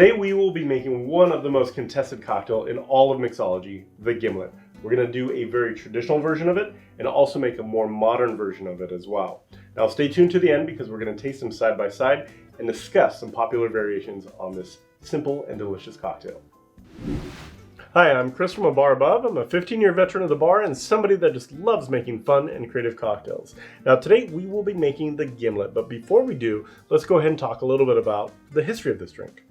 Today we will be making one of the most contested cocktail in all of mixology, the Gimlet. We're going to do a very traditional version of it and also make a more modern version of it as well. Now stay tuned to the end because we're going to taste them side by side and discuss some popular variations on this simple and delicious cocktail. Hi, I'm Chris from A Bar Above. I'm a 15-year veteran of the bar and somebody that just loves making fun and creative cocktails. Now today we will be making the Gimlet, but before we do, let's go ahead and talk a little bit about the history of this drink.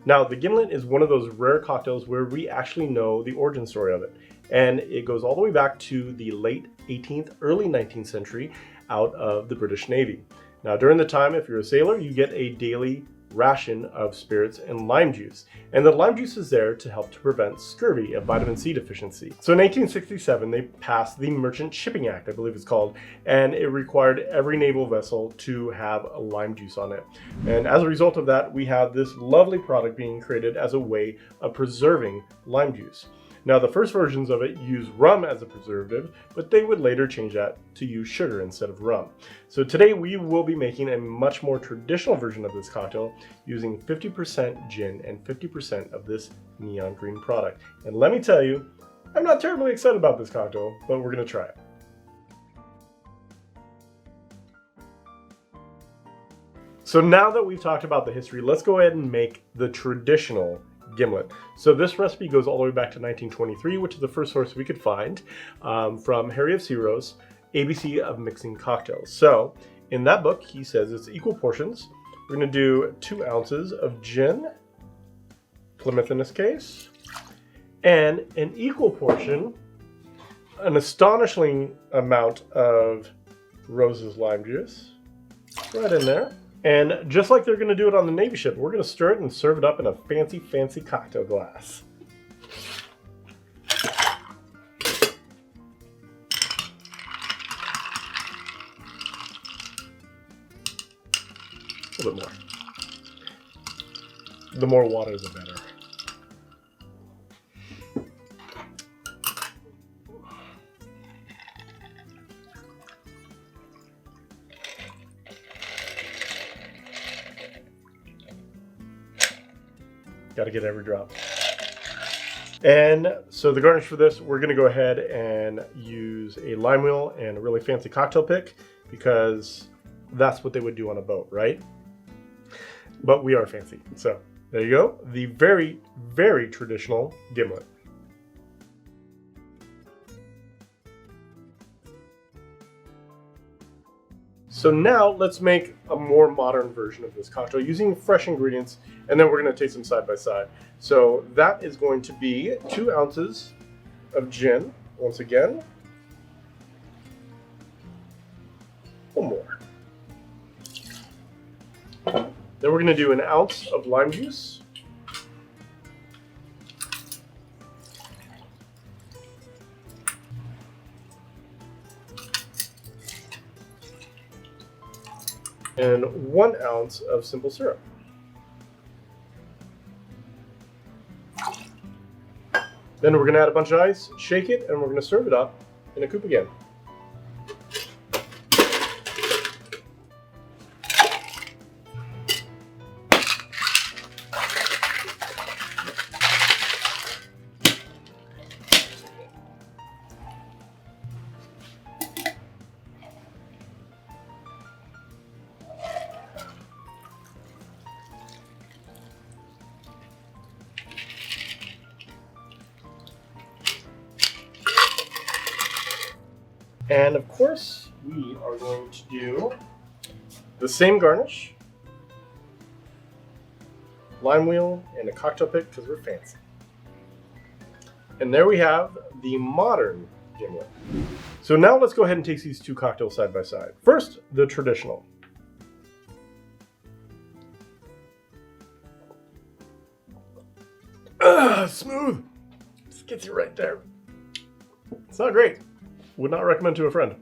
Now, the Gimlet is one of those rare cocktails where we actually know the origin story of it. And it goes all the way back to the late 18th, early 19th century out of the British Navy. Now, during the time, if you're a sailor, you get a daily ration of spirits and lime juice. And the lime juice is there to help to prevent scurvy, a vitamin C deficiency. So in 1867, they passed the Merchant Shipping Act, I believe it's called, and it required every naval vessel to have a lime juice on it. And as a result of that, we have this lovely product being created as a way of preserving lime juice. Now, the first versions of it use rum as a preservative, but they would later change that to use sugar instead of rum. So today we will be making a much more traditional version of this cocktail using 50% gin and 50% of this neon green product. And let me tell you, I'm not terribly excited about this cocktail, but we're going to try it. So now that we've talked about the history, let's go ahead and make the traditional Gimlet. So this recipe goes all the way back to 1923, which is the first source we could find from Harry of Ciro's ABC of Mixing Cocktails. So in that book, he says it's equal portions. We're going to do 2 ounces of gin, Plymouth in this case, and an equal portion, an astonishing amount of Rose's lime juice right in there. And just like they're going to do it on the Navy ship, we're going to stir it and serve it up in a fancy, fancy cocktail glass. A little bit more. The more water, the better. Got to get every drop. And so the garnish for this, we're going to go ahead and use a lime wheel and a really fancy cocktail pick because that's what they would do on a boat, right? But we are fancy. So there you go. The very, very traditional Gimlet. So now let's make a more modern version of this cocktail using fresh ingredients, and then we're going to taste them side by side. So that is going to be 2 ounces of gin, once again. One more. Then we're going to do 1 ounce of lime juice. And 1 ounce of simple syrup. Then we're going to add a bunch of ice, shake it, and we're going to serve it up in a coupe again. And of course, we are going to do the same garnish, lime wheel, and a cocktail pick because we're fancy. And there we have the modern Gimlet. So now let's go ahead and taste these 2 cocktails side by side. First, the traditional. Smooth. Just gets you right there. It's not great. Would not recommend to a friend.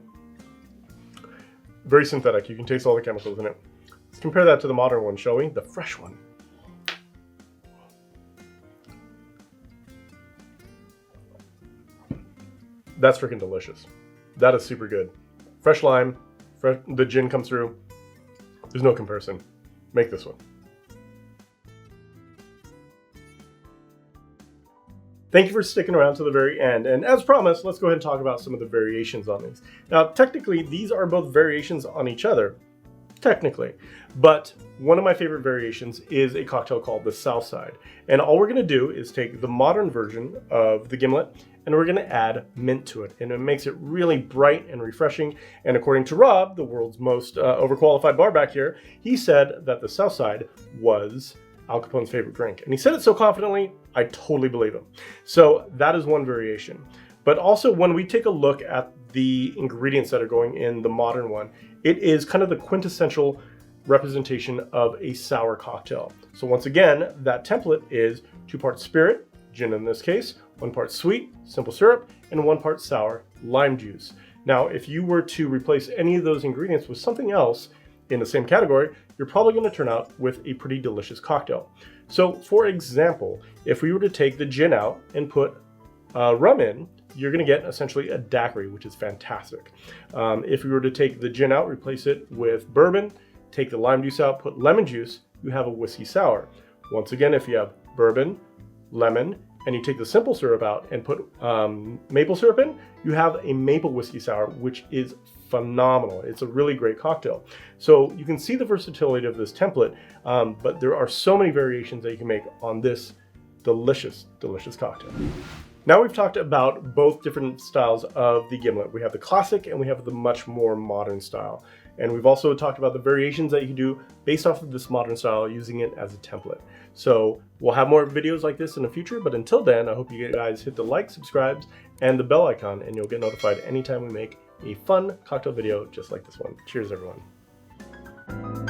Very synthetic. You can taste all the chemicals in it. Let's compare that to the modern one, shall we? The fresh one. That's freaking delicious. That is super good. Fresh lime, the gin comes through. There's no comparison. Make this one. Thank you for sticking around to the very end. And as promised, let's go ahead and talk about some of the variations on these. Now, technically, these are both variations on each other, technically. But one of my favorite variations is a cocktail called the Southside. And all we're gonna do is take the modern version of the Gimlet and we're gonna add mint to it. And it makes it really bright and refreshing. And according to Rob, the world's most overqualified bar back here, he said that the Southside was Al Capone's favorite drink. And he said it so confidently, I totally believe him. So that is one variation. But also when we take a look at the ingredients that are going in the modern one, it is kind of the quintessential representation of a sour cocktail. So once again, that template is 2 parts spirit, gin in this case, 1 part sweet, simple syrup, and 1 part sour, lime juice. Now, if you were to replace any of those ingredients with something else in the same category, you're probably going to turn out with a pretty delicious cocktail. So for example, if we were to take the gin out and put rum in, you're going to get essentially a daiquiri, which is fantastic. If we were to take the gin out, replace it with bourbon, take the lime juice out, put lemon juice, you have a whiskey sour. Once again, if you have bourbon, lemon, and you take the simple syrup out and put maple syrup in, you have a maple whiskey sour, which is phenomenal. It's a really great cocktail. So you can see the versatility of this template, but there are so many variations that you can make on this delicious, delicious cocktail. Now we've talked about both different styles of the Gimlet. We have the classic and we have the much more modern style. And we've also talked about the variations that you can do based off of this modern style using it as a template. So we'll have more videos like this in the future, but until then, I hope you guys hit the like, subscribes, and the bell icon, and you'll get notified anytime we make a fun cocktail video just like this one. Cheers, everyone.